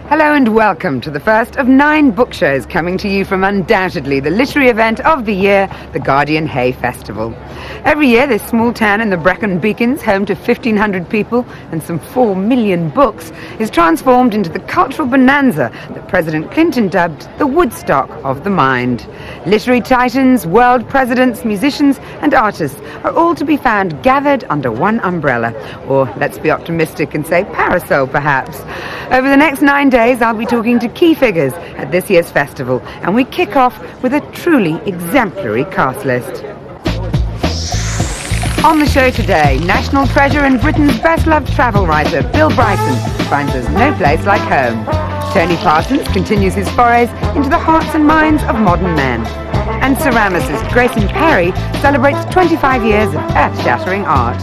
Hello and welcome to the first of 9 book shows coming to you from undoubtedly the literary event of the year, the Guardian Hay Festival. Every year this small town in the Brecon Beacons, home to 1,500 people and some 4 million books, is transformed into the cultural bonanza that President Clinton dubbed the Woodstock of the mind. Literary titans, world presidents, musicians and artists are all to be found gathered under one umbrella, or let's be optimistic and say parasol perhaps. Over the next 9 days I'll be talking to key figures at this year's festival, and we kick off with a truly exemplary cast list. On the show today, national treasure and Britain's best-loved travel writer Bill Bryson finds us no place like home. Tony Parsons continues his forays into the hearts and minds of modern men. And ceramicist Grayson celebrates 25 years of earth-shattering art.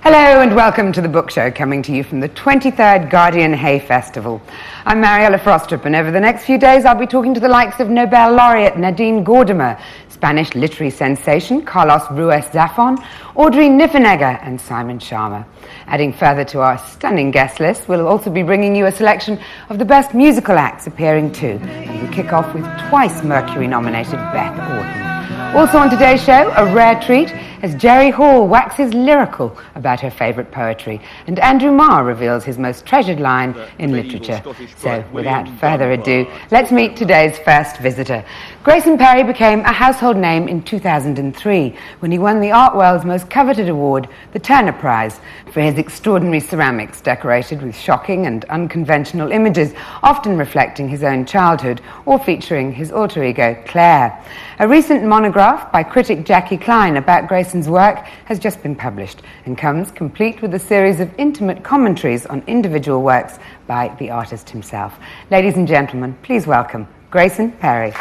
Hello and welcome to the book show, coming to you from the 23rd Guardian Hay Festival. I'm Mariella Frostrup, and over the next few days I'll be talking to the likes of Nobel laureate Nadine Gordimer, Spanish literary sensation Carlos Ruiz Zafón, Audrey Niffenegger and Simon Sharma. Adding further to our stunning guest list, we'll also be bringing you a selection of the best musical acts appearing too, and we kick off with twice Mercury-nominated Beth Orton. Also on today's show, a rare treat, as Jerry Hall waxes lyrical about her favourite poetry, and Andrew Marr reveals his most treasured line in literature. So, without further ado, let's meet today's first visitor. Grayson Perry became a household name in 2003 when he won the art world's most coveted award, the Turner Prize, for his extraordinary ceramics decorated with shocking and unconventional images, often reflecting his own childhood or featuring his alter ego, Claire. A recent monograph by critic Jackie Klein about Grayson's work has just been published and comes complete with a series of intimate commentaries on individual works by the artist himself. Ladies and gentlemen, please welcome Grayson Perry.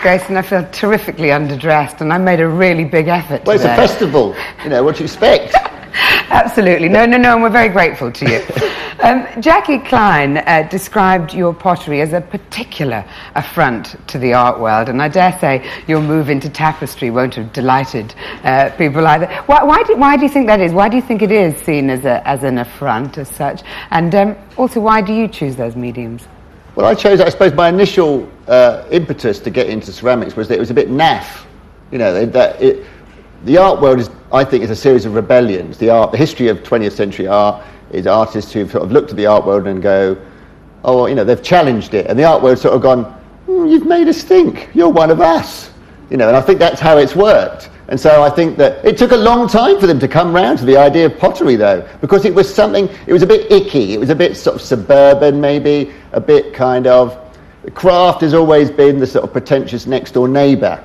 Grayson, I feel terrifically underdressed, and I made a really big effort today. Well, it's a festival. What do you expect? Absolutely. No, and we're very grateful to you. Jackie Klein described your pottery as a particular affront to the art world, and I dare say your move into tapestry won't have delighted people either. Why do you think that is? Why do you think it is seen as an affront as such? And also, why do you choose those mediums? Well, I suppose my initial impetus to get into ceramics was that it was a bit naff. The art world I think, is a series of rebellions. The history of 20th century art is artists who've sort of looked at the art world and go, they've challenged it. And the art world's sort of gone, you've made us think, you're one of us. And I think that's how it's worked. And so I think that it took a long time for them to come round to the idea of pottery, though, because it was a bit icky, it was a bit sort of suburban, maybe, a bit kind of, craft has always been the sort of pretentious next-door neighbour,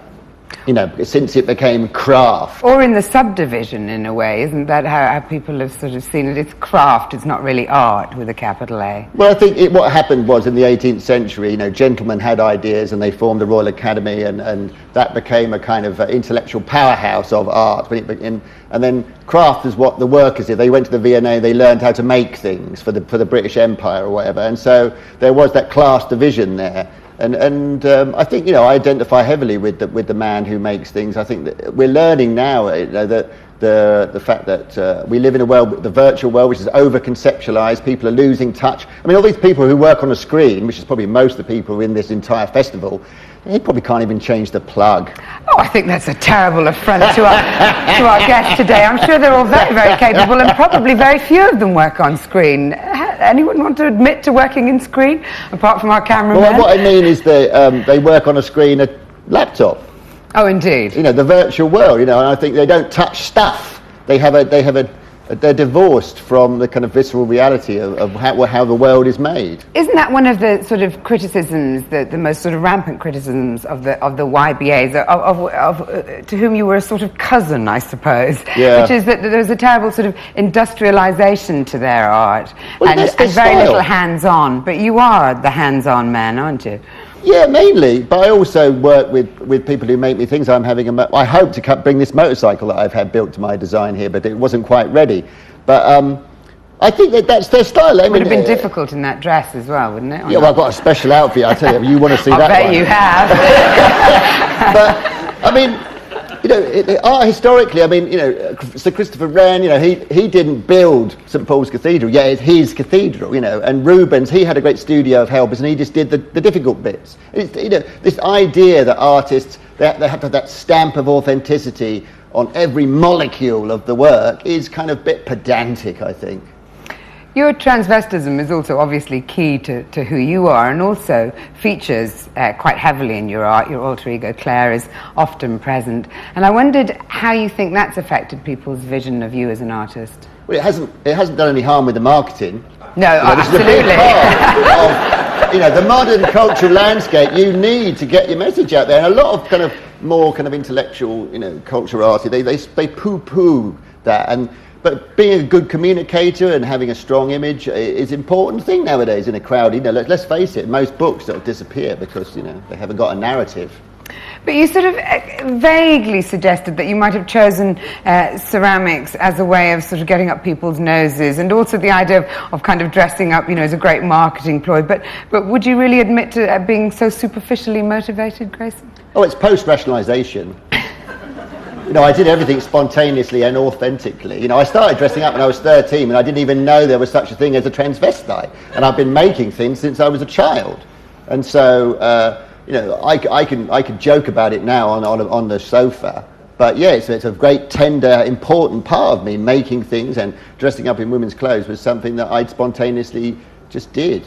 since it became craft. Or in the subdivision, in a way, isn't that how people have sort of seen it? It's craft, it's not really art with a capital A. Well, I think what happened was in the 18th century, gentlemen had ideas and they formed the Royal Academy, and that became a kind of intellectual powerhouse of art. And then craft is what the workers did. They went to the V&A, they learned how to make things for the British Empire or whatever, and so there was that class division there. And I think I identify heavily with the man who makes things. I think that we're learning now that the fact that we live in a world, the virtual world, which is over-conceptualized. People are losing touch. I mean, all these people who work on a screen, which is probably most of the people in this entire festival, they probably can't even change the plug. Oh, I think that's a terrible affront to our guests today. I'm sure they're all very, very capable, and probably very few of them work on screen. Anyone want to admit to working in screen, apart from our cameraman? Well, what I mean is they work on a screen, a laptop. Oh, indeed. The virtual world. And I think they don't touch stuff. They have a they're divorced from the kind of visceral reality of how the world is made. Isn't that one of the sort of criticisms, the most sort of rampant criticisms of the YBAs, to whom you were a sort of cousin, I suppose, yeah. which is that there was a terrible sort of industrialisation to their art, well, and very little hands-on. But you are the hands-on man, aren't you? Yeah, mainly, but I also work with people who make me things. I hope to bring this motorcycle that I've had built to my design here, but it wasn't quite ready. But I think that's their style. It would have been difficult in that dress as well, wouldn't it? Yeah, well, I've got a special outfit, I tell you. You want to see I that bet one. you have. But, I mean, art historically, Sir Christopher Wren, he didn't build St Paul's Cathedral, yeah, it's his cathedral, and Rubens, he had a great studio of helpers and he just did the difficult bits. It's, this idea that artists, they have to have that stamp of authenticity on every molecule of the work is kind of a bit pedantic, I think. Your transvestism is also obviously key to who you are, and also features quite heavily in your art. Your alter ego Claire is often present, and I wondered how you think that's affected people's vision of you as an artist. Well, it hasn't done any harm with the marketing. No, absolutely. The modern cultural landscape, you need to get your message out there, and a lot of more intellectual, cultural artists, they poo-poo that, but being a good communicator and having a strong image is an important thing nowadays in a crowd. Let's face it, most books sort of disappear because they haven't got a narrative. But you sort of vaguely suggested that you might have chosen ceramics as a way of sort of getting up people's noses, and also the idea of kind of dressing up, as a great marketing ploy. But would you really admit to being so superficially motivated, Grayson? Oh, it's post-rationalisation. I did everything spontaneously and authentically. I started dressing up when I was 13, and I didn't even know there was such a thing as a transvestite. And I've been making things since I was a child. And so, I can joke about it now on the sofa. But yeah, it's a great, tender, important part of me. Making things and dressing up in women's clothes was something that I spontaneously just did.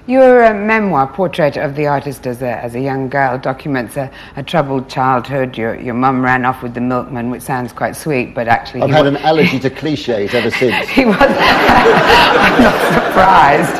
Your memoir, Portrait of the Artist as a Young Girl, documents a troubled childhood. Your mum ran off with the milkman, which sounds quite sweet, but actually... I've had an allergy to cliches ever since. He was... I'm not surprised.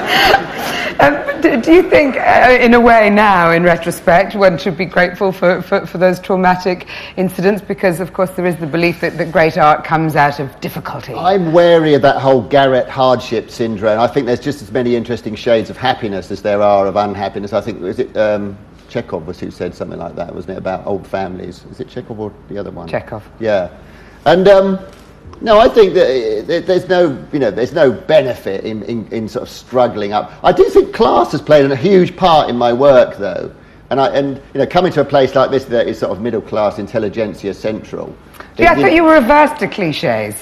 Do you think, in a way now, in retrospect, one should be grateful for those traumatic incidents? Because, of course, there is the belief that great art comes out of difficulty. I'm wary of that whole Garrett hardship syndrome. I think there's just as many interesting shades of happiness as there are of unhappiness. I think, was it Chekhov was who said something like that, wasn't it, about old families? Is it Chekhov or the other one? Chekhov. Yeah. And... no, I think that there's no benefit in sort of struggling up. I do think class has played a huge part in my work, though, and coming to a place like this that is sort of middle class intelligentsia central. Yeah, I thought you were averse to cliches.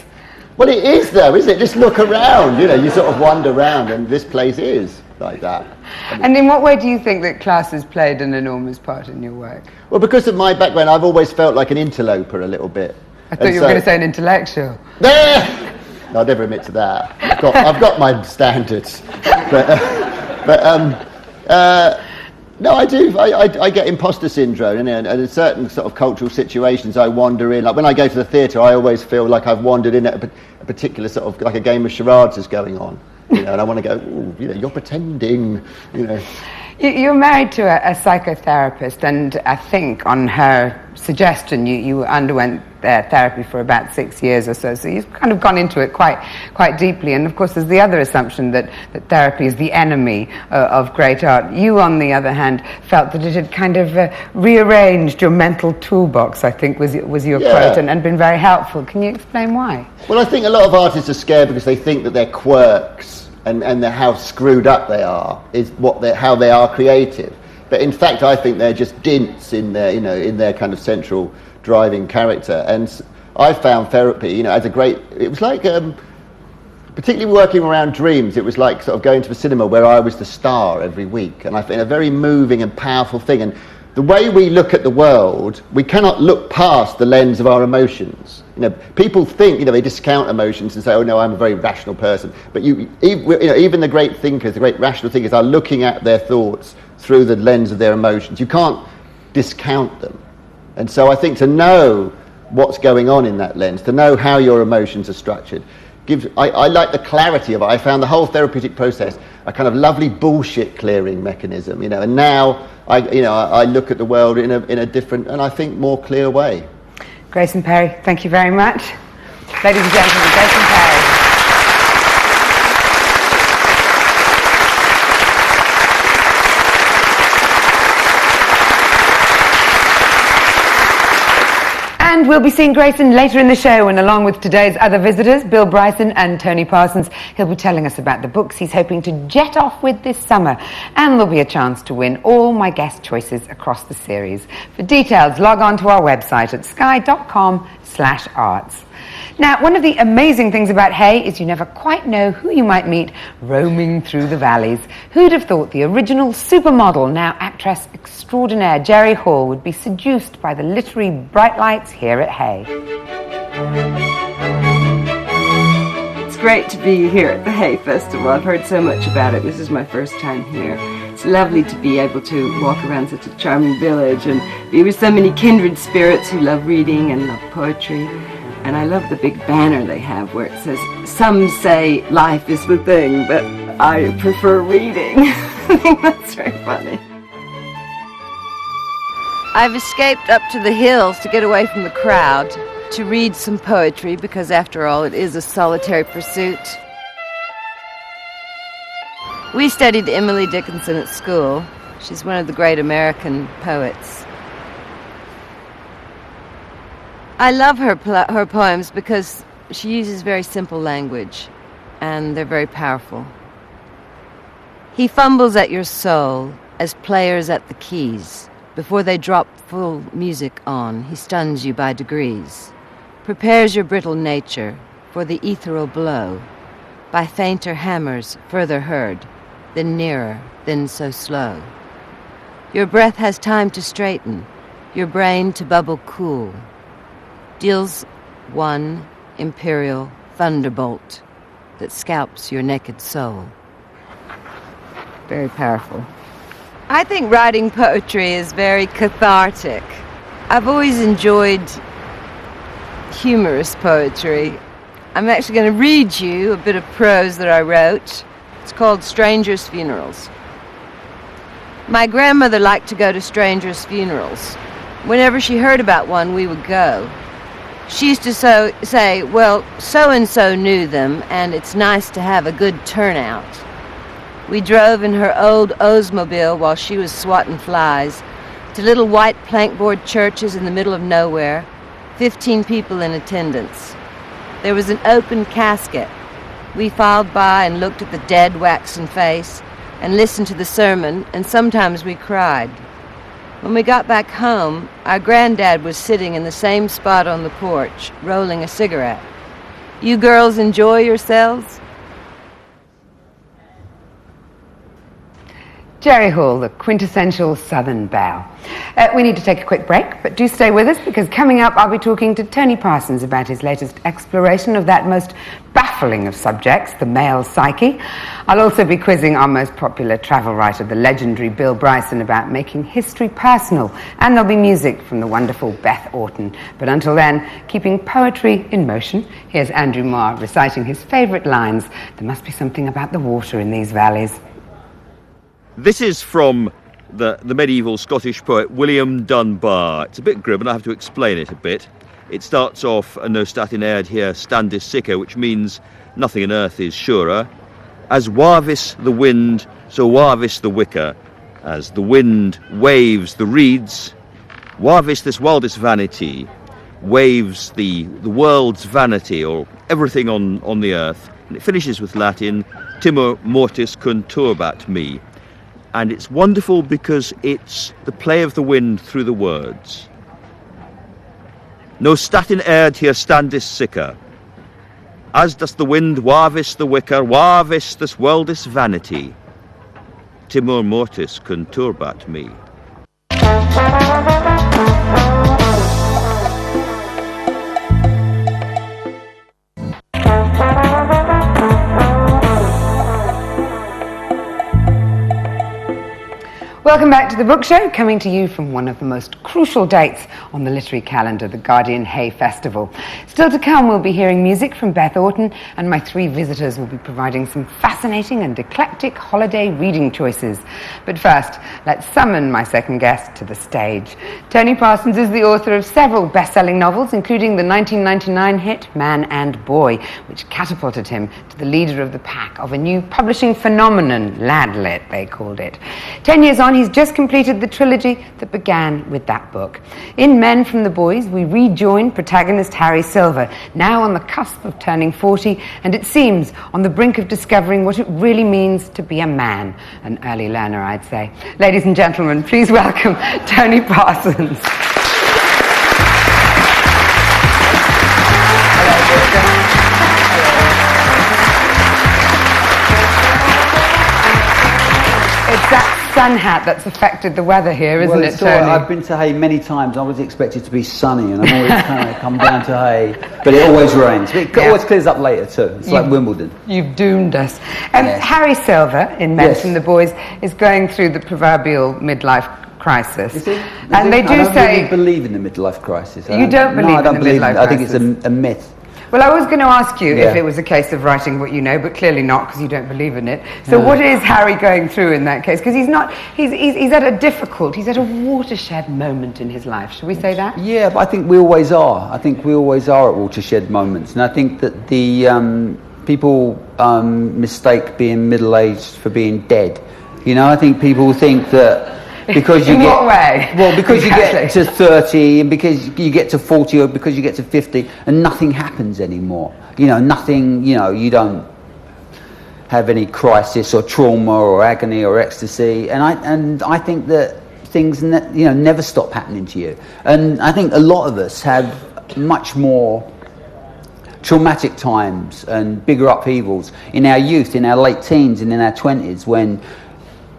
Well, it is though, isn't it? Just look around. You sort of wander around, and this place is like that. And in what way do you think that class has played an enormous part in your work? Well, because of my background, I've always felt like an interloper a little bit. I thought you were going to say an intellectual. No, I'll never admit to that. I've got my standards, no, I do. I get imposter syndrome, and in certain sort of cultural situations, I wander in. Like when I go to the theatre, I always feel like I've wandered in at a particular sort of like a game of charades is going on, and I want to go. Ooh, you're pretending, You're married to a psychotherapist, and I think on her suggestion you underwent therapy for about 6 years or so you've kind of gone into it quite deeply. And of course there's the other assumption that therapy is the enemy of great art. You, on the other hand, felt that it had kind of rearranged your mental toolbox, I think was your quote, and been very helpful. Can you explain why? Well, I think a lot of artists are scared because they think that their quirks and how screwed up they are is how they are creative. But in fact, I think they're just dints in their kind of central driving character. And I found therapy, as a great. It was like, particularly working around dreams. It was like sort of going to the cinema where I was the star every week, and I think a very moving and powerful thing. And the way we look at the world, we cannot look past the lens of our emotions. People think, they discount emotions and say, "Oh no, I'm a very rational person." But even the great thinkers, the great rational thinkers, are looking at their thoughts through the lens of their emotions. You can't discount them. And so I think to know what's going on in that lens, to know how your emotions are structured, I like the clarity of it. I found the whole therapeutic process a kind of lovely bullshit clearing mechanism, you know. And now I look at the world in a different and I think more clear way. Grayson Perry, thank you very much. Ladies and gentlemen, Grayson Perry. And we'll be seeing Grayson later in the show, and along with today's other visitors, Bill Bryson and Tony Parsons, he'll be telling us about the books he's hoping to jet off with this summer. And there'll be a chance to win all my guest choices across the series. For details, log on to our website at sky.com/arts. Now, one of the amazing things about Hay is you never quite know who you might meet roaming through the valleys. Who'd have thought the original supermodel, now actress extraordinaire, Jerry Hall, would be seduced by the literary bright lights here at Hay? It's great to be here at the Hay Festival. I've heard so much about it. This is my first time here. It's lovely to be able to walk around such a charming village and be with so many kindred spirits who love reading and love poetry. And I love the big banner they have where it says, "Some say life is the thing, but I prefer reading." I think that's very funny. I've escaped up to the hills to get away from the crowd, to read some poetry, because after all, it is a solitary pursuit. We studied Emily Dickinson at school. She's one of the great American poets. I love her poems because she uses very simple language, and they're very powerful. He fumbles at your soul as players at the keys. Before they drop full music on, he stuns you by degrees, prepares your brittle nature for the ethereal blow, by fainter hammers further heard, then nearer, then so slow. Your breath has time to straighten, your brain to bubble cool, deals one imperial thunderbolt that scalps your naked soul. Very powerful. I think writing poetry is very cathartic. I've always enjoyed humorous poetry. I'm actually going to read you a bit of prose that I wrote. It's called Strangers' Funerals. My grandmother liked to go to strangers' funerals. Whenever she heard about one, we would go. She used to say, well, so-and-so knew them, and it's nice to have a good turnout. We drove in her old Oldsmobile while she was swatting flies to little white plankboard churches in the middle of nowhere, 15 people in attendance. There was an open casket. We filed by and looked at the dead waxen face and listened to the sermon, and sometimes we cried. When we got back home, our granddad was sitting in the same spot on the porch, rolling a cigarette. You girls enjoy yourselves? Jerry Hall, the quintessential Southern belle. We need to take a quick break, but do stay with us, because coming up I'll be talking to Tony Parsons about his latest exploration of that most baffling of subjects, the male psyche. I'll also be quizzing our most popular travel writer, the legendary Bill Bryson, about making history personal, and there'll be music from the wonderful Beth Orton. But until then, keeping poetry in motion, here's Andrew Marr reciting his favourite lines. There must be something about the water in these valleys. This is from the medieval Scottish poet William Dunbar. It's a bit grim and I have to explain it a bit. It starts off, "No statin aird here standis sicker," which means nothing on earth is surer. As warvis the wind, so warvis the wicker. As the wind waves the reeds, warvis this wildest vanity, waves the world's vanity, or everything on the earth. And it finishes with Latin, timor mortis conturbat me. And it's wonderful because it's the play of the wind through the words. No statin aird here standis sicker. As does the wind warvis the wicker, warvis this worldis vanity. Timor mortis conturbat me. Welcome back to the Book Show, coming to you from one of the most crucial dates on the literary calendar, the Guardian Hay Festival. Still to come, we'll be hearing music from Beth Orton, and my three visitors will be providing some fascinating and eclectic holiday reading choices. But first, let's summon my second guest to the stage. Tony Parsons is the author of several best-selling novels, including the 1999 hit Man and Boy, which catapulted him to the leader of the pack of a new publishing phenomenon, Ladlit, they called it. 10 years on, he's just completed the trilogy that began with that book. In Men from the Boys, we rejoin protagonist Harry Silver, now on the cusp of turning 40, and it seems on the brink of discovering what it really means to be a man. An early learner, I'd say. Ladies and gentlemen, please welcome Tony Parsons. It's that sun hat that's affected the weather here, isn't it, Tony? I've been to Hay many times. I was expected to be sunny, and I'm always kind of come down to Hay, but it always rains. It always clears up later too. It's like Wimbledon. You've doomed us. Yes. Harry Silver in Men from the Boys is going through the proverbial midlife crisis. Is it? And they do I don't say really believe in the midlife crisis. You don't believe I don't in the believe midlife in it. I think it's crisis? a myth. Well, I was going to ask you if it was a case of writing what you know, but clearly not, because you don't believe in it. So what is Harry going through in that case? Because he's at a watershed moment in his life. Should we say that? Yeah, but I think we always are. I think we always are at watershed moments. And I think that the people mistake being middle-aged for being dead. You know, I think people think that because you in get, what way? Well, because Exactly. you get to 30 and because you get to 40 or because you get to 50 and nothing happens anymore. You know, nothing, you know, you don't have any crisis or trauma or agony or ecstasy. And I think that things, never stop happening to you. And I think a lot of us have much more traumatic times and bigger upheavals in our youth, in our late teens and in our 20s, when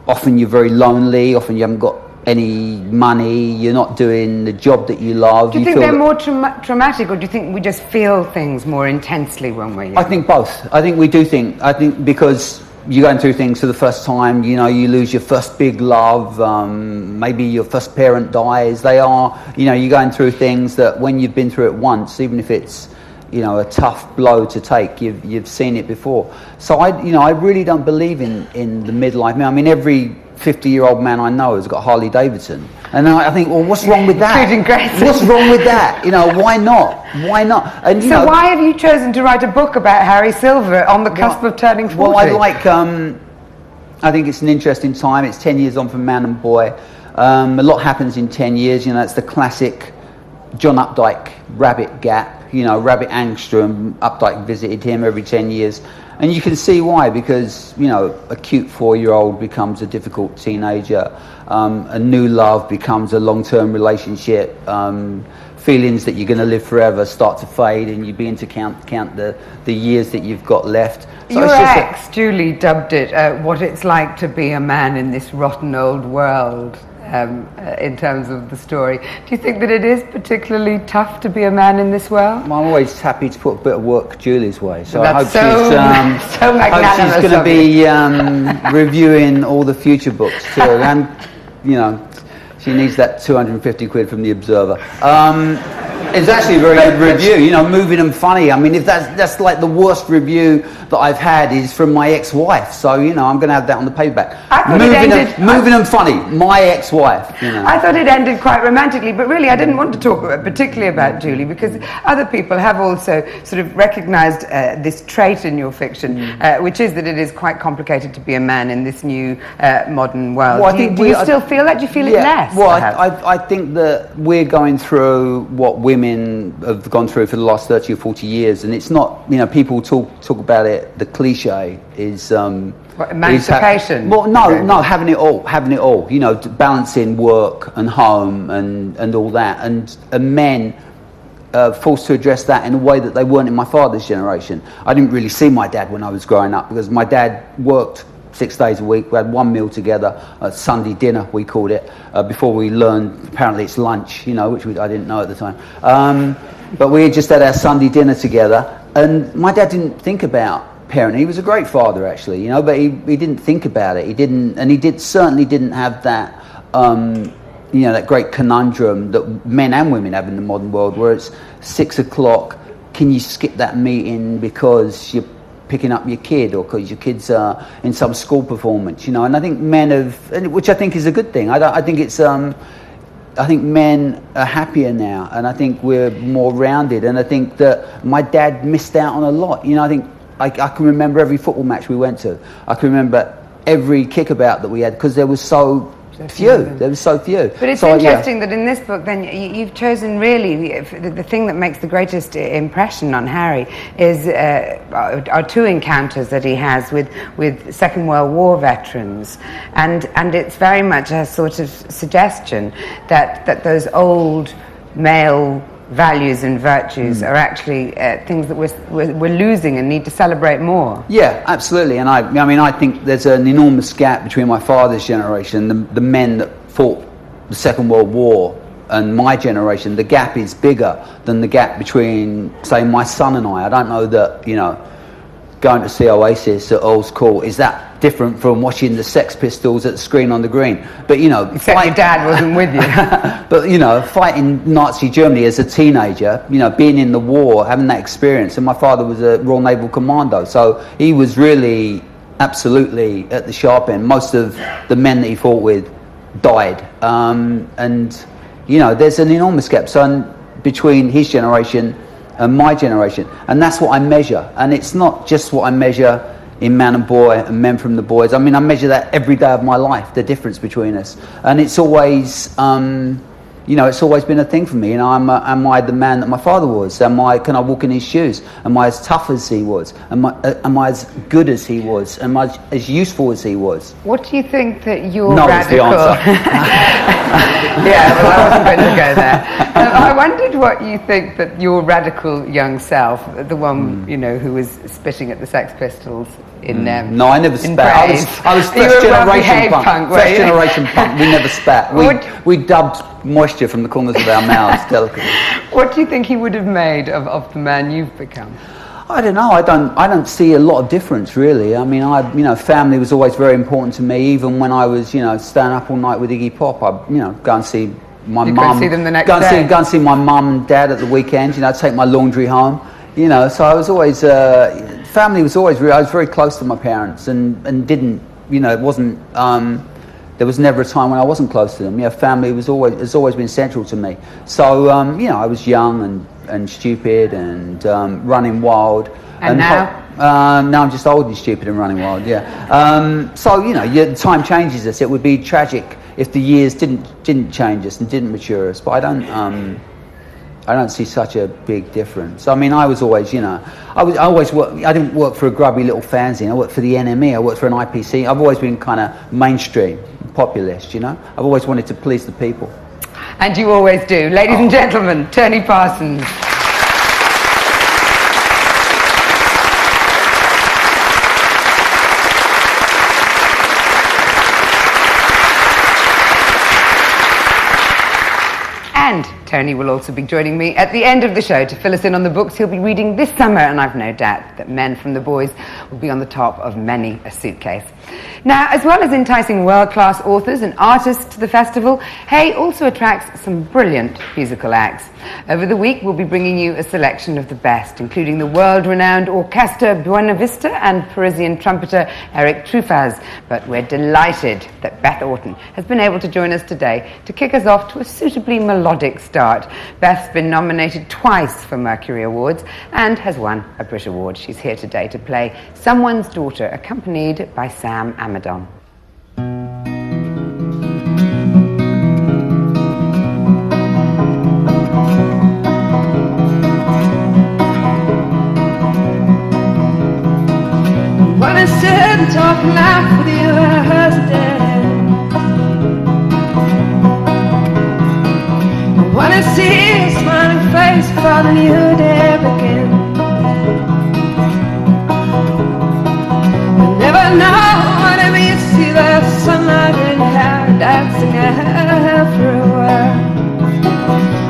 often you're very lonely, often you haven't got any money, you're not doing the job that you love. Do you think they're more traumatic, or do you think we just feel things more intensely when we're young? I think both. I think we do think. I think because you're going through things for the first time, you know, you lose your first big love, maybe your first parent dies. You're going through things that when you've been through it once, even if it's, you know, a tough blow to take, you've seen it before. So I really don't believe in the midlife. I mean, every 50-year-old man I know has got Harley Davidson, and I think, well, what's wrong with that? Including Grayson. What's wrong with that? You know, why not? Why not? And so why have you chosen to write a book about Harry Silver on the cusp of turning 40? Well, I think it's an interesting time. It's 10 years on from Man and Boy. A lot happens in 10 years. You know, it's the classic John Updike rabbit gap. You know, Rabbit Angstrom, Updike visited him every 10 years. And you can see why, because, you know, a cute 4-year-old becomes a difficult teenager. A new love becomes a long-term relationship. Feelings that you're going to live forever start to fade, and you begin to count the years that you've got left. So Your ex, Julie, dubbed it what it's like to be a man in this rotten old world. In terms of the story, do you think that it is particularly tough to be a man in this world? I'm always happy to put a bit of work Julie's way, so I hope she's going to be reviewing all the future books too, and you know, she needs that 250 quid from the Observer. It's actually a very good review, you know, moving and funny. I mean, if that's like the worst review that I've had is from my ex-wife, so, you know, I'm going to have that on the paperback. Moving and funny, my ex-wife, you know. I thought it ended quite romantically, but really I didn't want to talk particularly about Julie, because other people have also sort of recognised this trait in your fiction, which is that it is quite complicated to be a man in this new modern world. Well, do you still feel that? Do you feel it less? Well, I think that we're going through what women have gone through for the last 30 or 40 years, and it's not, you know, people talk about it, the cliche is emancipation. Having it all, you know, balancing work and home and all that, and men forced to address that in a way that they weren't in my father's generation. I didn't really see my dad when I was growing up, because my dad worked 6 days a week. We had one meal together, Sunday dinner we called it, before we learned apparently it's lunch, you know, which I didn't know at the time. But we just had our Sunday dinner together, and my dad didn't think about parent. He was a great father, actually, you know, but he didn't think about it. He certainly didn't have that, you know, that great conundrum that men and women have in the modern world, where it's 6 o'clock. Can you skip that meeting because you're picking up your kid, or because your kid's in some school performance, you know? And I think men have, which I think is a good thing. I think it's. I think men are happier now, and I think we're more rounded, and I think that my dad missed out on a lot. You know, I think I can remember every football match we went to. I can remember every kickabout that we had, because there was so few. There was so few. But it's interesting that in this book, then you've chosen really the thing that makes the greatest impression on Harry is are two encounters that he has with Second World War veterans, and it's very much a sort of suggestion that those old male values and virtues are actually things that we're losing and need to celebrate more. Yeah, absolutely. And I mean, I think there's an enormous gap between my father's generation, the men that fought the Second World War, and my generation. The gap is bigger than the gap between, say, my son and I. I don't know that, you know, going to see Oasis at Earl's Court is that different from watching the Sex Pistols at the screen on the green. But, you know, except your dad wasn't with you. But, you know, fighting Nazi Germany as a teenager, you know, being in the war, having that experience. And my father was a Royal Naval Commando, so he was really absolutely at the sharp end. Most of the men that he fought with died, and you know, there's an enormous gap between his generation and my generation, and that's what I measure. And it's not just what I measure in Man and Boy and Men from the Boys. I mean, I measure that every day of my life, the difference between us. And it's always, you know, it's always been a thing for me. You know, am I the man that my father was? Can I walk in his shoes? Am I as tough as he was? Am I as good as he was? Am I as useful as he was? What do you think that your No, radical... is the answer. Yeah, well, I wasn't going to go there. I wondered what you think that your radical young self, the one, you know, who was spitting at the Sex Pistols in No, I never spat. I was first generation punk. First generation punk. We never spat. We dubbed moisture from the corners of our mouths delicately. What do you think he would have made of the man you've become? I don't know. I don't see a lot of difference, really. I mean, you know, family was always very important to me. Even when I was, you know, staying up all night with Iggy Pop, I, you know, go and see my mum. See them the next day. Go and see my mum and dad at the weekend. You know, take my laundry home. You know, so I was always family was always I was very close to my parents, and didn't, you know, it wasn't. There was never a time when I wasn't close to them. You know, family has always been central to me. So you know, I was young and stupid and running wild. And now? Now I'm just old and stupid and running wild. Yeah. So you know, time changes us. It would be tragic if the years didn't change us and didn't mature us. But I don't see such a big difference. I mean, I was always, you know, I didn't work for a grubby little fanzine. I worked for the NME. I worked for an IPC. I've always been kind of mainstream, populist, you know. I've always wanted to please the people. And you always do. Ladies and gentlemen, Tony Parsons. And Tony will also be joining me at the end of the show to fill us in on the books he'll be reading this summer, and I've no doubt that Men from the Boys will be on the top of many a suitcase. Now, as well as enticing world-class authors and artists to the festival, Hay also attracts some brilliant musical acts. Over the week, we'll be bringing you a selection of the best, including the world-renowned Orchestra Buena Vista and Parisian trumpeter Eric Truffaz. But we're delighted that Beth Orton has been able to join us today to kick us off to a suitably melodic start. Beth's been nominated twice for Mercury Awards and has won a Brit Award. She's here today to play Someone's Daughter, accompanied by Sam Amadon. When I sit and talk and laugh with you, I hesitate. When I see your smiling face before the new day begins, I never know what it means to see the sunlight in your hair dancing everywhere.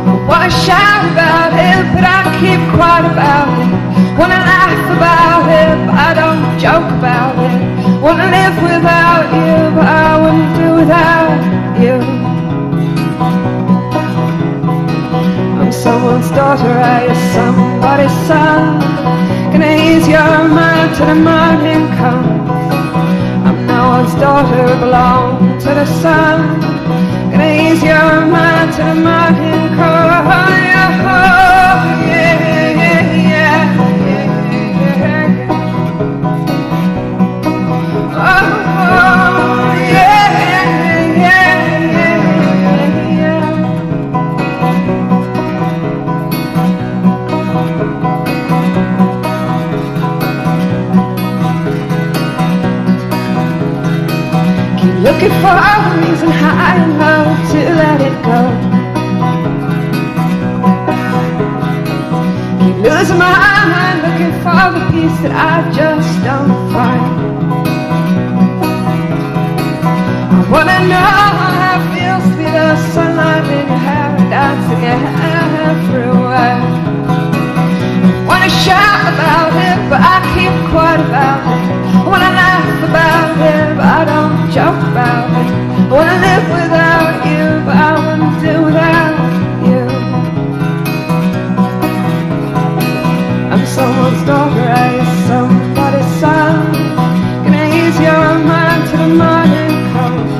I wanna shout about it, but I keep quiet about it. Wanna laugh about it, but I don't wanna live without you, but I wouldn't do without you. I'm someone's daughter, I am somebody's son. Gonna ease your mind till the morning comes. I'm no one's daughter, I belong to the sun. Gonna ease your mind till the morning comes. Yeah, yeah, yeah, yeah. Looking for a reason high and low to let it go. Keep losing my mind, looking for the peace that I just don't find. I wanna know how it feels to be the sunlight in your hair, dancing everywhere. Wanna shout about it, but I keep quiet about it. I wanna laugh about it, but I don't joke about it. I wanna live without you, but I wouldn't do without you. I'm someone's daughter, I am somebody's son. Gonna ease your mind till the morning comes.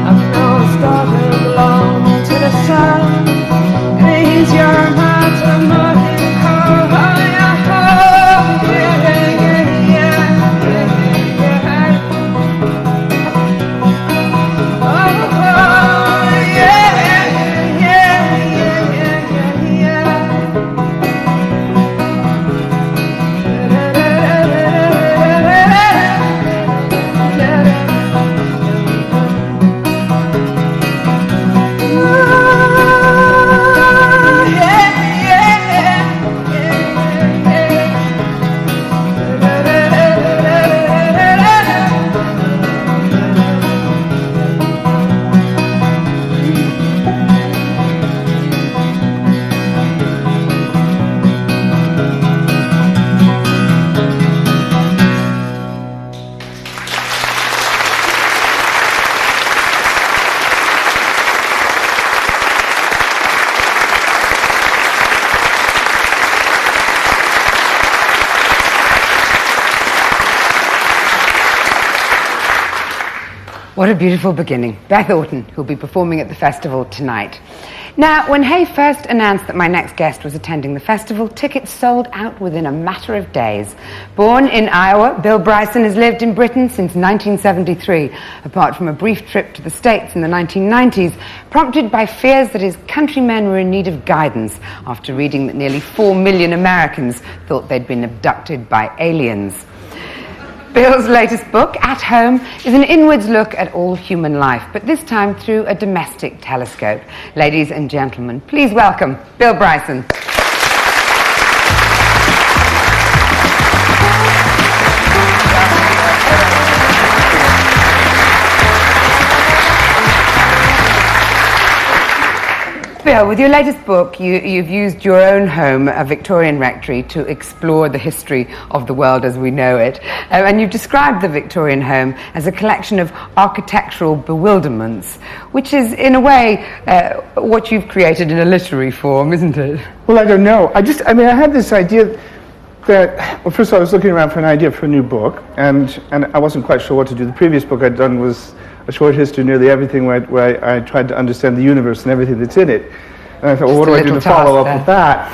I'm no one's daughter, I belong to the sun. Gonna ease your mind till the morning comes. Oh, yeah, oh, yeah, yeah, yeah, yeah. What a beautiful beginning. Beth Orton, who'll be performing at the festival tonight. Now, when Hay first announced that my next guest was attending the festival, tickets sold out within a matter of days. Born in Iowa, Bill Bryson has lived in Britain since 1973, apart from a brief trip to the States in the 1990s, prompted by fears that his countrymen were in need of guidance after reading that nearly 4 million Americans thought they'd been abducted by aliens. Bill's latest book, At Home, is an inwards look at all human life, but this time through a domestic telescope. Ladies and gentlemen, please welcome Bill Bryson. Bill, with your latest book, you've used your own home, a Victorian rectory, to explore the history of the world as we know it. And you've described the Victorian home as a collection of architectural bewilderments, which is, in a way, what you've created in a literary form, isn't it? Well, I don't know. I had this idea that, well, first of all, I was looking around for an idea for a new book, and I wasn't quite sure what to do. The previous book I'd done was a short history of nearly everything, where I tried to understand the universe and everything that's in it. And I thought, well, what do I do to follow up with that?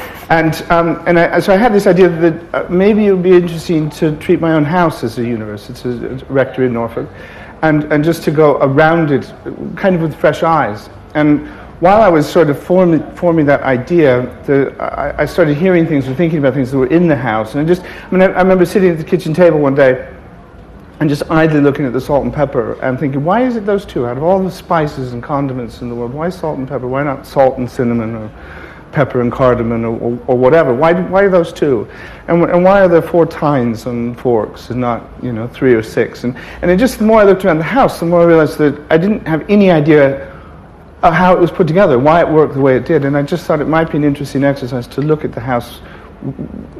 So I had this idea that maybe it would be interesting to treat my own house as a universe. It's a rectory in Norfolk. And just to go around it kind of with fresh eyes. And while I was sort of forming that idea, I started hearing things or thinking about things that were in the house. And I remember sitting at the kitchen table one day and just idly looking at the salt and pepper and thinking, why is it those two? Out of all the spices and condiments in the world, why salt and pepper? Why not salt and cinnamon or pepper and cardamom or whatever? Why are those two? And why are there 4 tines on forks and not 3 or 6? And it just, the more I looked around the house, the more I realized that I didn't have any idea of how it was put together, why it worked the way it did. And I just thought it might be an interesting exercise to look at the house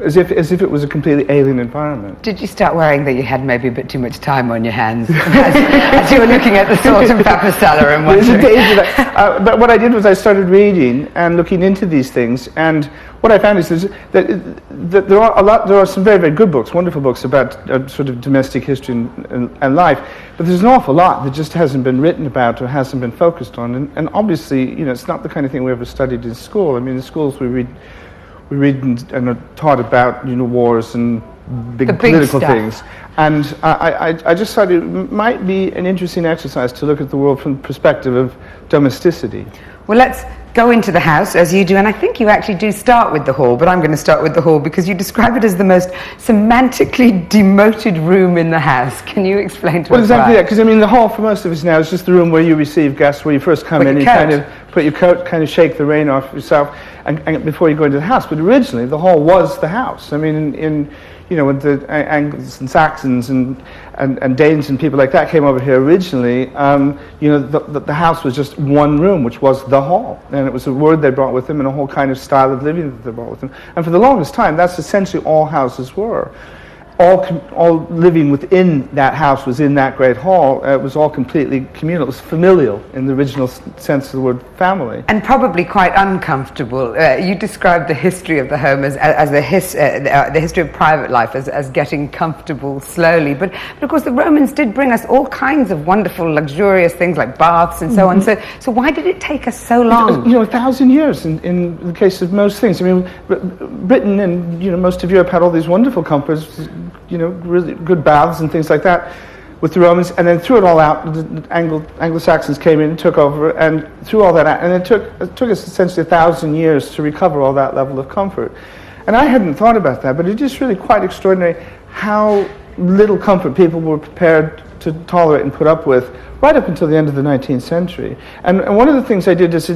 as if it was a completely alien environment. Did you start worrying that you had maybe a bit too much time on your hands as you were looking at the salt and pepper cellar and There's a wondering? danger that, but what I did was I started reading and looking into these things, and what I found is that there are some very, very good books, wonderful books about sort of domestic history and life, but there's an awful lot that just hasn't been written about or hasn't been focused on, and obviously, it's not the kind of thing we ever studied in school. I mean, in schools we read and are taught about wars and big political things, and I just thought it might be an interesting exercise to look at the world from the perspective of domesticity. Well, let's go into the house as you do, and I think you actually do start with the hall, but I'm going to start with the hall because you describe it as the most semantically demoted room in the house. Can you explain to us exactly why? that, because I mean the hall for most of us now is just the room where you receive guests, where you first come in, you kind of put your coat, kind of shake the rain off yourself, and before you go into the house. But originally the hall was the house. I mean, when the Angles and Saxons and Danes and people like that came over here originally, the house was just one room, which was the hall. And it was a word they brought with them and a whole kind of style of living that they brought with them. And for the longest time, that's essentially all houses were. All living within that house was in that great hall. It was all completely communal. It was familial in the original sense of the word family. And probably quite uncomfortable. You described the history of the home as the history of private life as getting comfortable slowly. But of course the Romans did bring us all kinds of wonderful, luxurious things like baths and so on. So why did it take us so long? 1,000 years in the case of most things. I mean, Britain and most of Europe had all these wonderful comforts, really good baths and things like that with the Romans, and then threw it all out. The Anglo-Saxons came in and took over and threw all that out, and it took us essentially 1,000 years to recover all that level of comfort. And I hadn't thought about that, but it is really quite extraordinary how little comfort people were prepared to tolerate and put up with right up until the end of the 19th century. And one of the things I did as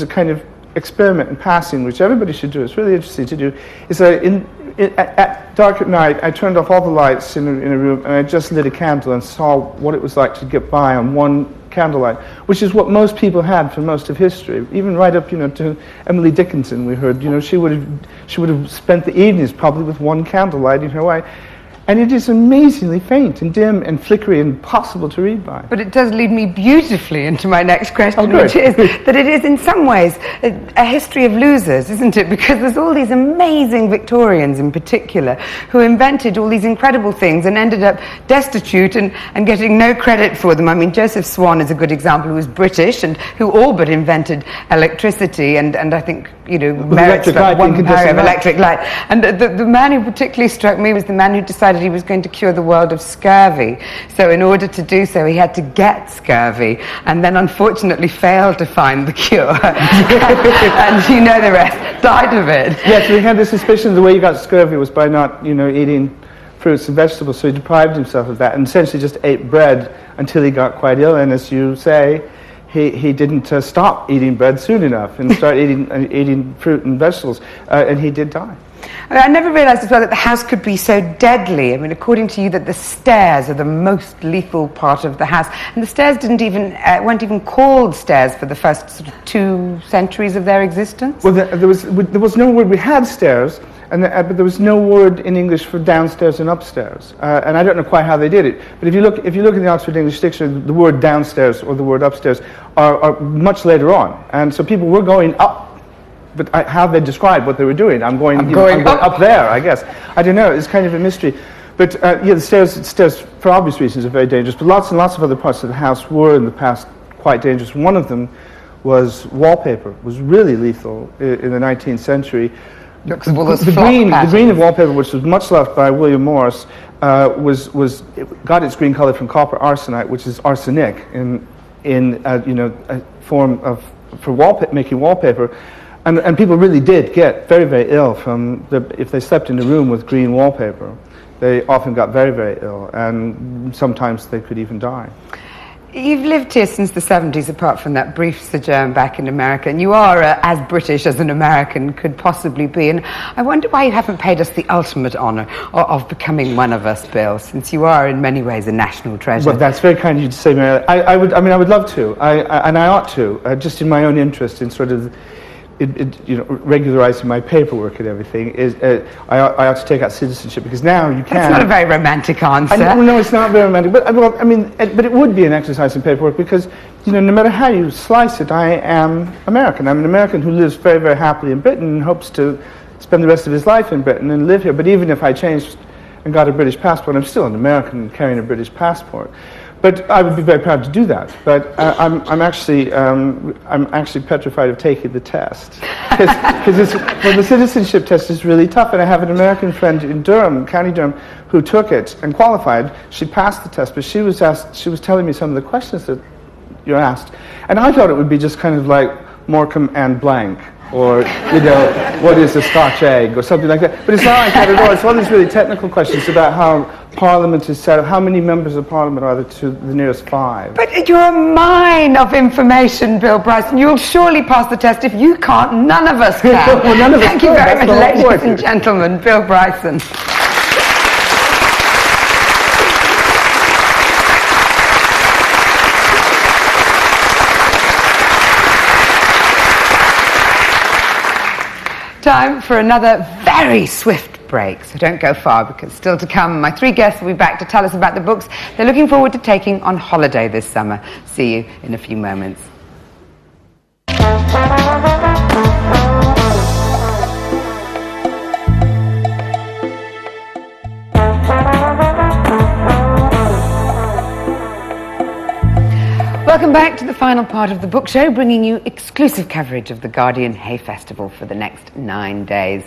a kind of experiment in passing, which everybody should do, it's really interesting to do, is at dark at night, I turned off all the lights in a room and I just lit a candle and saw what it was like to get by on one candlelight, which is what most people had for most of history, even right up, to Emily Dickinson. We heard, she would have spent the evenings probably with one candle lighting her way. And it is amazingly faint and dim and flickery and impossible to read by. But it does lead me beautifully into my next question, good. which is that it is in some ways a history of losers, isn't it? Because there's all these amazing Victorians in particular who invented all these incredible things and ended up destitute and getting no credit for them. I mean, Joseph Swan is a good example, who was British and who all but invented electricity and I think, merits for one pair of electric light. And the man who particularly struck me was the man who decided he was going to cure the world of scurvy. So in order to do so, he had to get scurvy, and then unfortunately failed to find the cure. And you know the rest, died of it. Yes, we had the suspicion the way he got scurvy was by not, eating fruits and vegetables, so he deprived himself of that and essentially just ate bread until he got quite ill, and as you say, he didn't stop eating bread soon enough and start eating fruit and vegetables, and he did die. I never realised as well that the house could be so deadly. I mean, according to you, that the stairs are the most lethal part of the house, and the stairs weren't even called stairs for the first sort of 2 centuries of their existence. Well, there was no word. We had stairs, but there was no word in English for downstairs and upstairs, and I don't know quite how they did it. But if you look in the Oxford English Dictionary, the word downstairs or the word upstairs are much later on, and so people were going up. But how they described what they were doing, I'm going up there, I guess. I don't know, it's kind of a mystery. But the stairs, for obvious reasons, are very dangerous. But lots and lots of other parts of the house were in the past quite dangerous. One of them was wallpaper, was really lethal in the 19th century. The green of wallpaper, which was much loved by William Morris, got its green color from copper arsenite, which is arsenic in a form for making wallpaper. And people really did get very, very ill if they slept in a room with green wallpaper. They often got very, very ill, and sometimes they could even die. You've lived here since the 70s, apart from that brief sojourn back in America, and you are as British as an American could possibly be. And I wonder why you haven't paid us the ultimate honour of becoming one of us, Bill, since you are in many ways a national treasure. Well, that's very kind of you to say, Mary. I would love to, and I ought to, just in my own interest, in sort of regularizing my paperwork and everything, is I ought to take out citizenship, because now you can. That's not a very romantic answer. No, it's not very romantic. But but it would be an exercise in paperwork, because no matter how you slice it, I am American. I'm an American who lives very, very happily in Britain and hopes to spend the rest of his life in Britain and live here. But even if I changed and got a British passport, I'm still an American carrying a British passport. But I would be very proud to do that. But I'm actually petrified of taking the test, because the citizenship test is really tough. And I have an American friend in Durham, County Durham, who took it and qualified. She passed the test, but she was telling me some of the questions that you're asked, and I thought it would be just kind of like Morecambe and blank, or what is a Scotch egg, or something like that. But it's not like that at all. It's all these really technical questions about how Parliament is set up, how many members of Parliament are there to the nearest 5. But you're a mine of information, Bill Bryson. You'll surely pass the test. If you can't, none of us can. Well, none of us Thank you can. very much, That's the whole ladies and gentlemen. Bill Bryson. Time for another very swift break, so don't go far, because still to come, my 3 guests will be back to tell us about the books they're looking forward to taking on holiday this summer. See you in a few moments. Welcome back to the final part of the book show, bringing you exclusive coverage of the Guardian Hay Festival for the next 9 days.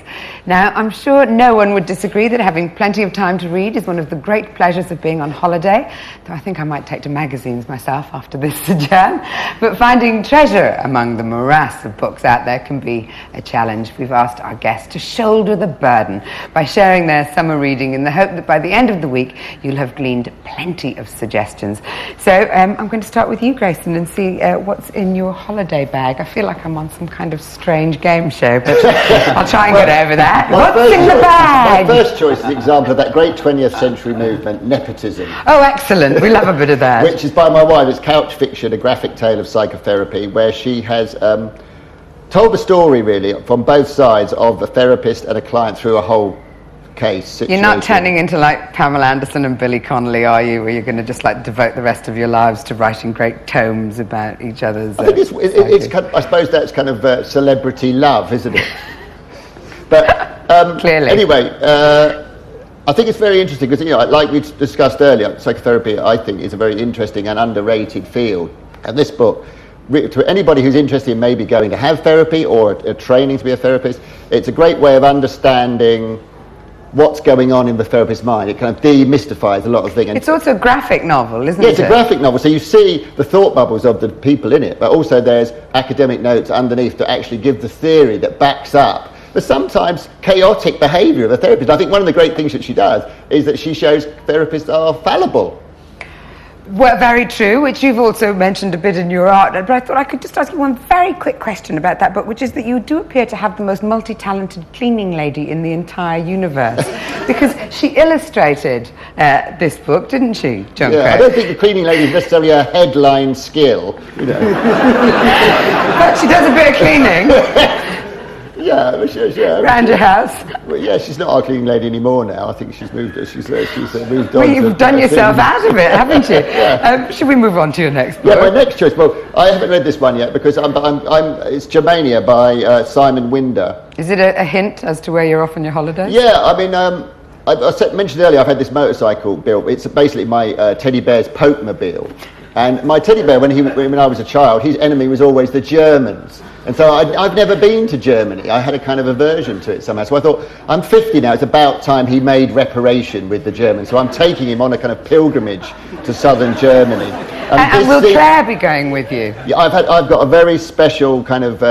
Now, I'm sure no one would disagree that having plenty of time to read is one of the great pleasures of being on holiday, though I think I might take to magazines myself after this sojourn. But finding treasure among the morass of books out there can be a challenge. We've asked our guests to shoulder the burden by sharing their summer reading, in the hope that by the end of the week you'll have gleaned plenty of suggestions. So I'm going to start with you, Grayson, and see what's in your holiday bag. I feel like I'm on some kind of strange game show, but I'll try and get over that. What's in the bag? My first choice is an example of that great 20th century movement, nepotism. Oh, excellent. We love a bit of that. Which is by my wife. It's Couch Fiction, a graphic tale of psychotherapy, where she has told the story, really, from both sides of a therapist and a client through a whole case situation. You're not turning into like Pamela Anderson and Billy Connolly, are you? Where you're going to just like devote the rest of your lives to writing great tomes about each other's. I think it's kind of, I suppose that's kind of celebrity love, isn't it? But clearly. Anyway, I think it's very interesting because, like we discussed earlier, psychotherapy, I think, is a very interesting and underrated field. And this book, to anybody who's interested in maybe going to have therapy or a training to be a therapist, it's a great way of understanding what's going on in the therapist's mind. It kind of demystifies a lot of things. And it's also a graphic novel, isn't it? Yeah, it's a graphic novel, so you see the thought bubbles of the people in it, but also there's academic notes underneath to actually give the theory that backs up the sometimes chaotic behaviour of a therapist. I think one of the great things that she does is that she shows therapists are fallible. Well, very true, which you've also mentioned a bit in your art, but I thought I could just ask you one very quick question about that book, which is that you do appear to have the most multi-talented cleaning lady in the entire universe, because she illustrated this book, didn't she, John Yeah, Craig? I don't think the cleaning lady is necessarily a headline skill, But she does a bit of cleaning. Yeah, Around your house. Well, yeah, she's not our cleaning lady anymore now. I think she's moved. She's moved on. Well, you've done yourself out of it, haven't you? Yeah. Should we move on to your next book? Yeah, my next choice. Well, I haven't read this one yet because it's Germania by Simon Winder. Is it a hint as to where you're off on your holidays? Yeah, I mean, I mentioned earlier I've had this motorcycle built. It's basically my teddy bear's Poke-mobile. And my teddy bear, when I was a child, his enemy was always the Germans. And so I've never been to Germany. I had a kind of aversion to it somehow. So I thought, I'm 50 now, it's about time he made reparation with the Germans. So I'm taking him on a kind of pilgrimage to southern Germany. And will Claire be going with you? Yeah, I've got a very special kind of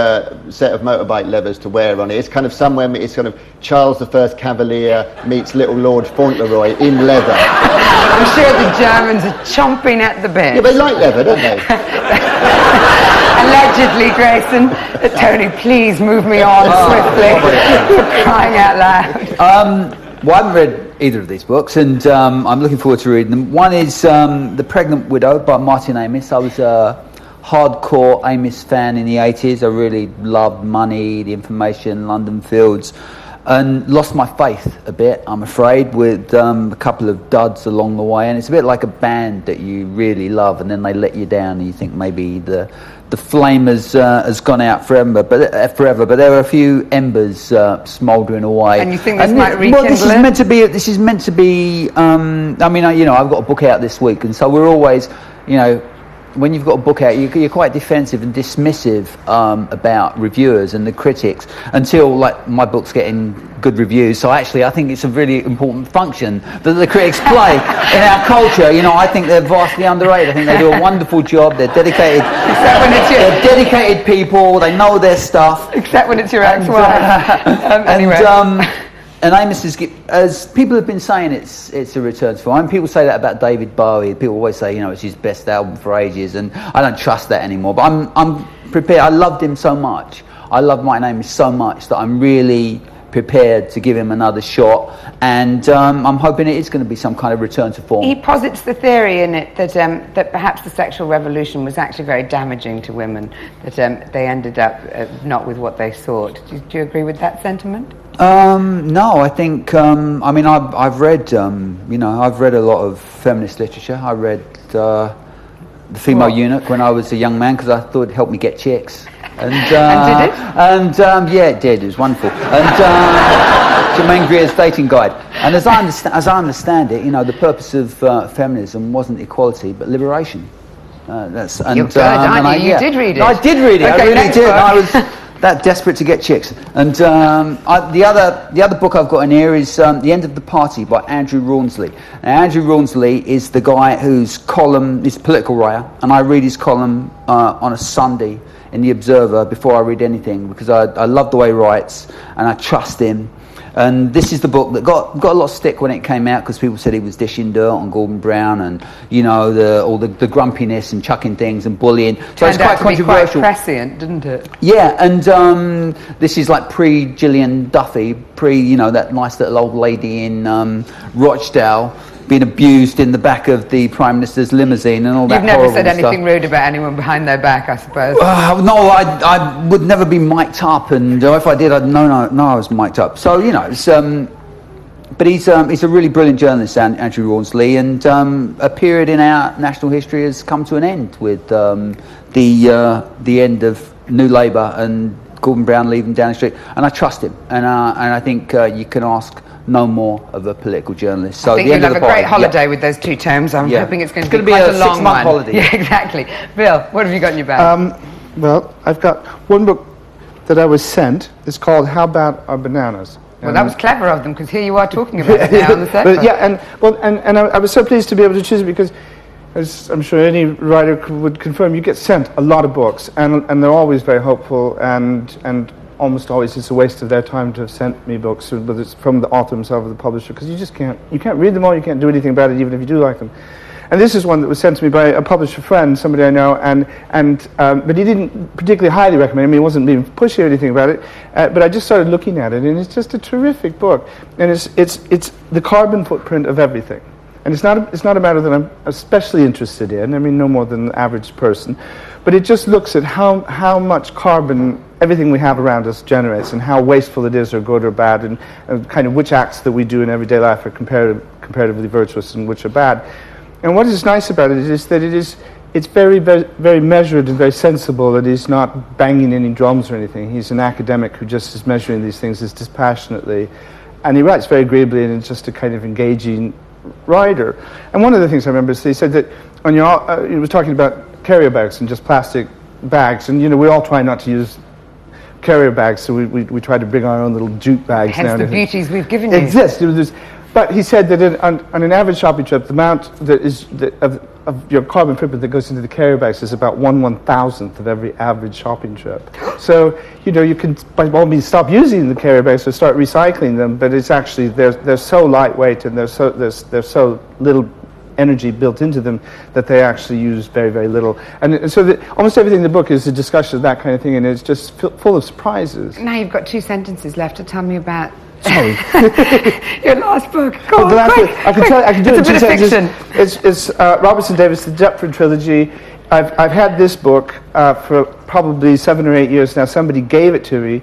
set of motorbike levers to wear on it. It's kind of somewhere, it's kind of Charles I Cavalier meets little Lord Fauntleroy in leather. I'm sure the Germans are chomping at the bit. Yeah, they like leather, don't they? Allegedly, Grayson. Tony, please move me on swiftly. For crying out loud. Well, I haven't read either of these books, and I'm looking forward to reading them. One is The Pregnant Widow by Martin Amis. I hardcore Amos fan in the 80s. I really loved Money, The Information, London Fields, and lost my faith a bit, I'm afraid, with a couple of duds along the way. And it's a bit like a band that you really love and then they let you down and you think maybe the flame has gone out forever, but there are a few embers smouldering away. And you think this might rekindle this is meant to be. I mean, I've got a book out this week, and so we're always, when you've got a book out, you're quite defensive and dismissive about reviewers and the critics until like my book's getting good reviews. So actually, I think it's a really important function that the critics play in our culture. I think they're vastly underrated. I think they do a wonderful job. They're dedicated. Except when it's they're dedicated people. They know their stuff. Except when it's your ex-wife. Anyway. And Amos as people have been saying, it's a return to form. And people say that about David Bowie. People always say, it's his best album for ages, and I don't trust that anymore. But I'm prepared. I loved him so much. I love Martin Amos so much that I'm really prepared to give him another shot. And I'm hoping it is going to be some kind of return to form. He posits the theory in it that perhaps the sexual revolution was actually very damaging to women. That they ended up not with what they sought. Do you agree with that sentiment? No, I think. I've read. I've read a lot of feminist literature. I read The Female Eunuch when I was a young man because I thought it'd help me get chicks. And did it? Yeah, it did. It was wonderful. And Germaine Greer's dating guide. And as I understand it, the purpose of feminism wasn't equality but liberation. You're good, aren't you? You did read it. No, I did read it. Okay, I really did. I was book. that desperate to get chicks. And the other book I've got in here is The End of the Party by Andrew Rawnsley. Now, Andrew Rawnsley is the guy whose column is a political writer, and I read his column on a Sunday in The Observer before I read anything because I love the way he writes and I trust him. And this is the book that got a lot of stick when it came out because people said he was dishing dirt on Gordon Brown and all the grumpiness and chucking things and bullying. So it's quite controversial. Quite prescient, didn't it? Yeah, and this is like pre-Gillian Duffy, that nice little old lady in Rochdale being abused in the back of the Prime Minister's limousine and all that. You've never said stuff. anything rude about anyone behind their back, I suppose. No, I would never be mic'd up, and if I did, I'd know I was mic'd up. So it's but he's a really brilliant journalist, Andrew Rawnsley, and a period in our national history has come to an end with the end of New Labour and Gordon Brown leaving Downing Street, and I trust him, and I think you can ask no more of a political journalist. So I think you'll have a great holiday with those two terms. I'm hoping it's going to be quite a long 6-month holiday. Yeah, exactly. Bill, what have you got in your bag? Well, I've got one book that I was sent. It's called How Bad Are Bananas? Well, that was clever of them because here you are talking about it now on the sofa. And I was so pleased to be able to choose it because, as I'm sure any writer would confirm, you get sent a lot of books, and they're always very hopeful, and almost always it's a waste of their time to have sent me books, whether it's from the author himself or the publisher, because you can't read them all, you can't do anything about it, even if you do like them. And this is one that was sent to me by a publisher friend, somebody I know, but he didn't particularly highly recommend it. I mean, he wasn't being pushy or anything about it, but I just started looking at it, and it's just a terrific book, and it's the carbon footprint of everything. And it's not a matter that I'm especially interested in, I mean, no more than the average person, but it just looks at how much carbon everything we have around us generates and how wasteful it is, or good or bad, and kind of which acts that we do in everyday life are comparatively virtuous and which are bad. And what is nice about it is that it's very, very, very measured and very sensible, and he's not banging any drums or anything. He's an academic who just is measuring these things as dispassionately, and he writes very agreeably, and it's just a kind of engaging writer. And one of the things I remember is he said that he was talking about carrier bags and just plastic bags, and we all try not to use carrier bags, so we try to bring our own little jute bags. Hence the beauties we've given you. Exists. But he said that on an average shopping trip, the amount of your carbon footprint that goes into the carrier bags is about 1/1000th of every average shopping trip. So you can by all means stop using the carrier bags or start recycling them, but it's actually they're so lightweight and there's so little energy built into them that they actually use very, very little. And so almost everything in the book is a discussion of that kind of thing, and it's just full of surprises. Now you've got 2 sentences left to tell me about Sorry. your last book. Go on, quick. I can do it in 2 sentences. Fiction. It's Robertson Davis, the Deptford trilogy. I've had this book for probably 7 or 8 years now. Somebody gave it to me.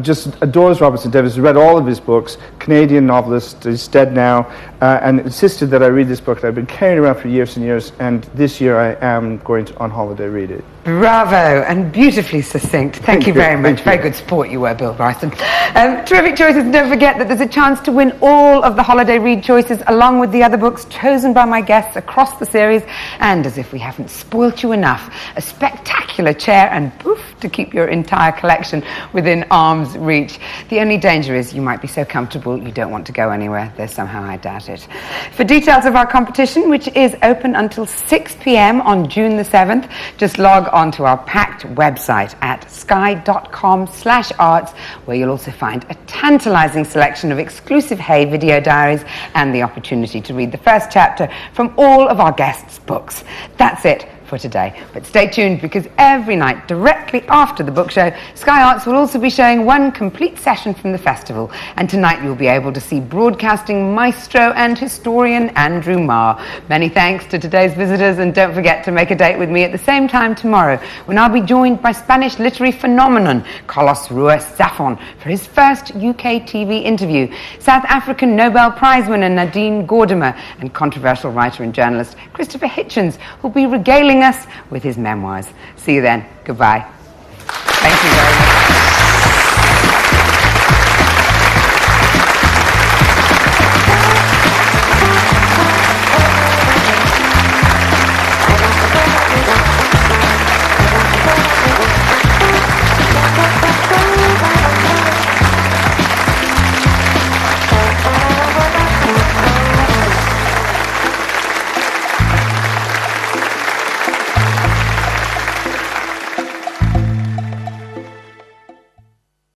Just adores Robinson Davies. Read all of his books. Canadian novelist. He's dead now, and insisted that I read this book that I've been carrying around for years and years. And this year I am going to on holiday read it. Bravo, and beautifully succinct. Thank you very much. Very good sport you were, Bill Bryson. Terrific choices, and don't forget that there's a chance to win all of the holiday read choices along with the other books chosen by my guests across the series, and as if we haven't spoilt you enough, a spectacular chair and poof to keep your entire collection within arm's reach. The only danger is you might be so comfortable you don't want to go anywhere, though somehow I doubt it. For details of our competition, which is open until 6 p.m. on June the 7th, just log onto our packed website at sky.com/arts, where you'll also find a tantalizing selection of exclusive Hay video diaries and the opportunity to read the first chapter from all of our guests' books. That's it for today, but stay tuned, because every night directly after the book show, Sky Arts will also be showing one complete session from the festival, and tonight you'll be able to see broadcasting maestro and historian Andrew Marr. Many thanks to today's visitors, and don't forget to make a date with me at the same time tomorrow, when I'll be joined by Spanish literary phenomenon Carlos Ruiz Zafón for his first UK TV interview, South African Nobel Prize winner Nadine Gordimer, and controversial writer and journalist Christopher Hitchens, who'll be regaling us with his memoirs. See you then. Goodbye. Thank you very much.